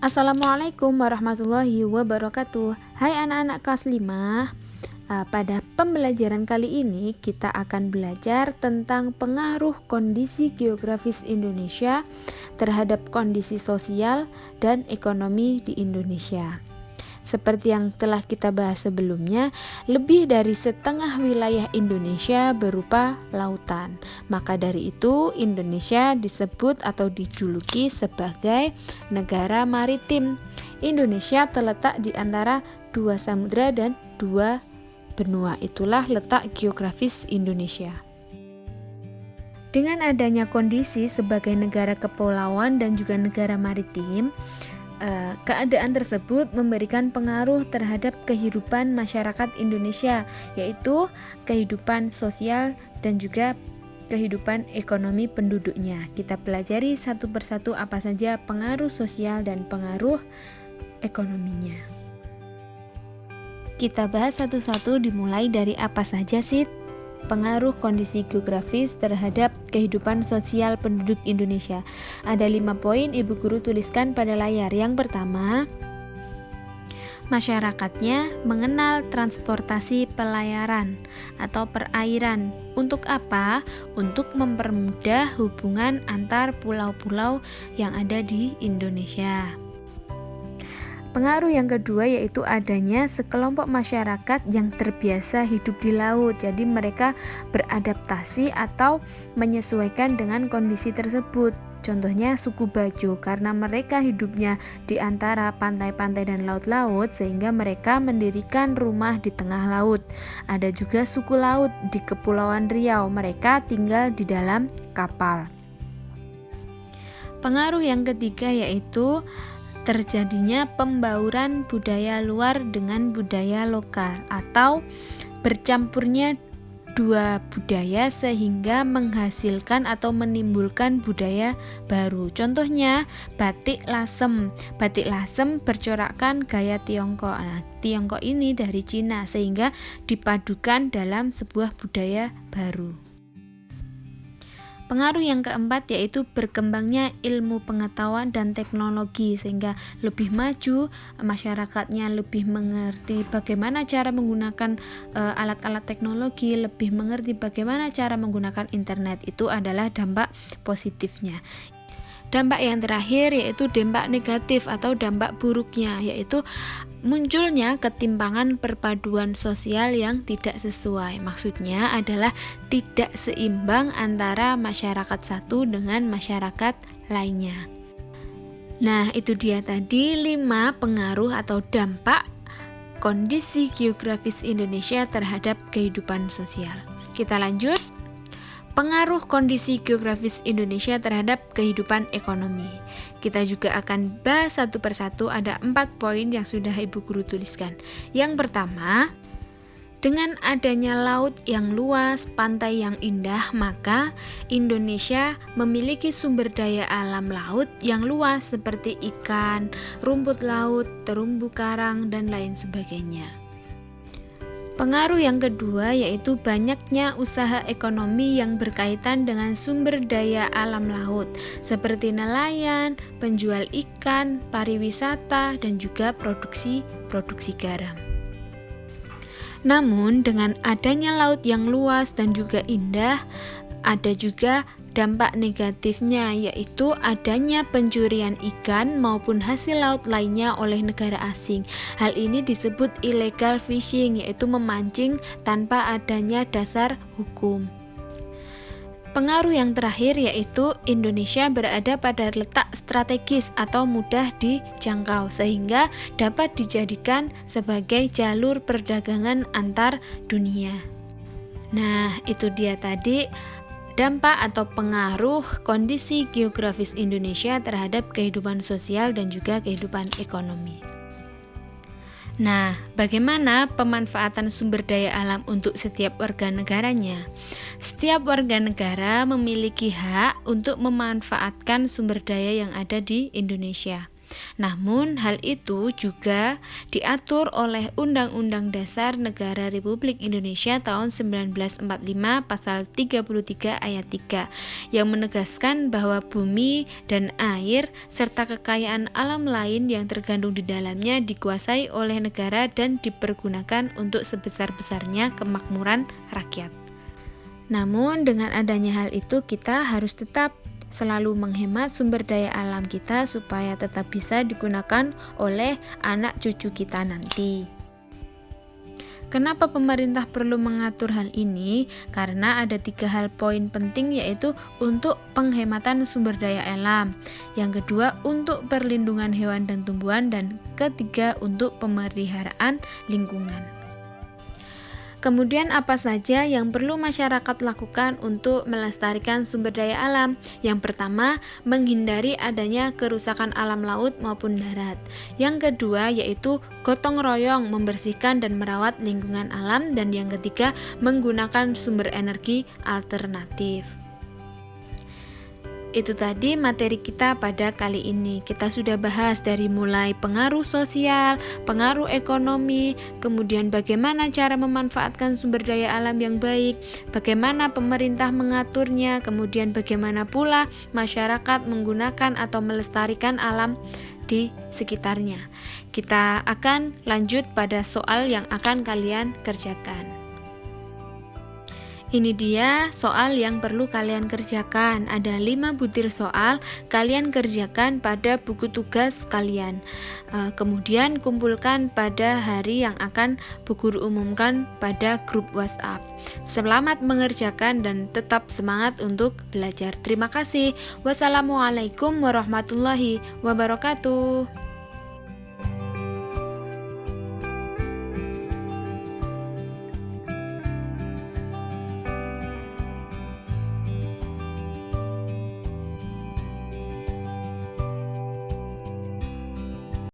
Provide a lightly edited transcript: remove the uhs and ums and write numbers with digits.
Assalamualaikum warahmatullahi wabarakatuh. Hai anak-anak kelas 5. Pada pembelajaran kali ini kita akan belajar tentang pengaruh kondisi geografis Indonesia terhadap kondisi sosial dan ekonomi di Indonesia. Seperti yang telah kita bahas sebelumnya, lebih dari setengah wilayah Indonesia berupa lautan. Maka dari itu, Indonesia disebut atau dijuluki sebagai negara maritim. Indonesia terletak di antara dua samudra dan dua benua. Itulah letak geografis Indonesia. Dengan adanya kondisi sebagai negara kepulauan dan juga negara maritim, keadaan tersebut memberikan pengaruh terhadap kehidupan masyarakat Indonesia, yaitu kehidupan sosial dan juga kehidupan ekonomi penduduknya. Kita pelajari satu persatu apa saja pengaruh sosial dan pengaruh ekonominya. Kita bahas satu-satu, dimulai dari apa saja sih pengaruh kondisi geografis terhadap kehidupan sosial penduduk Indonesia. Ada 5 poin Ibu Guru tuliskan pada layar. Yang pertama, masyarakatnya mengenal transportasi pelayaran atau perairan. Untuk apa? Untuk mempermudah hubungan antar pulau-pulau yang ada di Indonesia. Pengaruh yang kedua yaitu adanya sekelompok masyarakat yang terbiasa hidup di laut. Jadi mereka beradaptasi atau menyesuaikan dengan kondisi tersebut. Contohnya suku Bajo, karena mereka hidupnya di antara pantai-pantai dan laut-laut sehingga mereka mendirikan rumah di tengah laut. Ada juga suku laut di Kepulauan Riau, mereka tinggal di dalam kapal. Pengaruh yang ketiga yaitu terjadinya pembauran budaya luar dengan budaya lokal atau bercampurnya dua budaya sehingga menghasilkan atau menimbulkan budaya baru. Contohnya batik lasem. Batik lasem bercorakkan gaya Tiongkok. Nah, Tiongkok ini dari Cina sehingga dipadukan dalam sebuah budaya baru. Pengaruh yang keempat yaitu berkembangnya ilmu pengetahuan dan teknologi sehingga lebih maju, masyarakatnya lebih mengerti bagaimana cara menggunakan alat-alat teknologi, lebih mengerti bagaimana cara menggunakan internet. Itu adalah dampak positifnya. Dampak yang terakhir yaitu dampak negatif atau dampak buruknya, yaitu munculnya ketimpangan perpaduan sosial yang tidak sesuai. Maksudnya adalah tidak seimbang antara masyarakat satu dengan masyarakat lainnya. Nah, itu dia tadi 5 pengaruh atau dampak kondisi geografis Indonesia terhadap kehidupan sosial. Kita lanjut. Pengaruh kondisi geografis Indonesia terhadap kehidupan ekonomi. Kita juga akan bahas satu persatu, ada 4 poin yang sudah Ibu Guru tuliskan. Yang pertama, dengan adanya laut yang luas, pantai yang indah, maka Indonesia memiliki sumber daya alam laut yang luas seperti ikan, rumput laut, terumbu karang, dan lain sebagainya. Pengaruh yang kedua yaitu banyaknya usaha ekonomi yang berkaitan dengan sumber daya alam laut seperti nelayan, penjual ikan, pariwisata, dan juga produksi garam. Namun dengan adanya laut yang luas dan juga indah, ada juga dampak negatifnya yaitu adanya pencurian ikan maupun hasil laut lainnya oleh negara asing. Hal ini disebut illegal fishing, yaitu memancing tanpa adanya dasar hukum. Pengaruh yang terakhir yaitu Indonesia berada pada letak strategis atau mudah dijangkau sehingga dapat dijadikan sebagai jalur perdagangan antar dunia. Nah, itu dia tadi dampak atau pengaruh kondisi geografis Indonesia terhadap kehidupan sosial dan juga kehidupan ekonomi. Nah, bagaimana pemanfaatan sumber daya alam untuk setiap warga negaranya? Setiap warga negara memiliki hak untuk memanfaatkan sumber daya yang ada di Indonesia. Namun hal itu juga diatur oleh Undang-Undang Dasar Negara Republik Indonesia tahun 1945 pasal 33 ayat 3 yang menegaskan bahwa bumi dan air serta kekayaan alam lain yang terkandung di dalamnya dikuasai oleh negara dan dipergunakan untuk sebesar-besarnya kemakmuran rakyat. Namun dengan adanya hal itu kita harus tetap selalu menghemat sumber daya alam kita supaya tetap bisa digunakan oleh anak cucu kita nanti. Kenapa pemerintah perlu mengatur hal ini? Karena ada 3 hal poin penting, yaitu untuk penghematan sumber daya alam, yang kedua untuk perlindungan hewan dan tumbuhan, dan ketiga untuk pemeliharaan lingkungan. Kemudian apa saja yang perlu masyarakat lakukan untuk melestarikan sumber daya alam? Yang pertama, menghindari adanya kerusakan alam laut maupun darat. Yang kedua yaitu gotong royong membersihkan dan merawat lingkungan alam, dan yang ketiga menggunakan sumber energi alternatif. Itu tadi materi kita pada kali ini. Kita sudah bahas dari mulai pengaruh sosial, pengaruh ekonomi, kemudian bagaimana cara memanfaatkan sumber daya alam yang baik, bagaimana pemerintah mengaturnya, kemudian bagaimana pula masyarakat menggunakan atau melestarikan alam di sekitarnya. Kita akan lanjut pada soal yang akan kalian kerjakan. Ini dia soal yang perlu kalian kerjakan. Ada 5 butir soal, kalian kerjakan pada buku tugas kalian. Kemudian kumpulkan pada hari yang akan Bu Guru umumkan pada grup WhatsApp. Selamat mengerjakan dan tetap semangat untuk belajar. Terima kasih. Wassalamualaikum warahmatullahi wabarakatuh.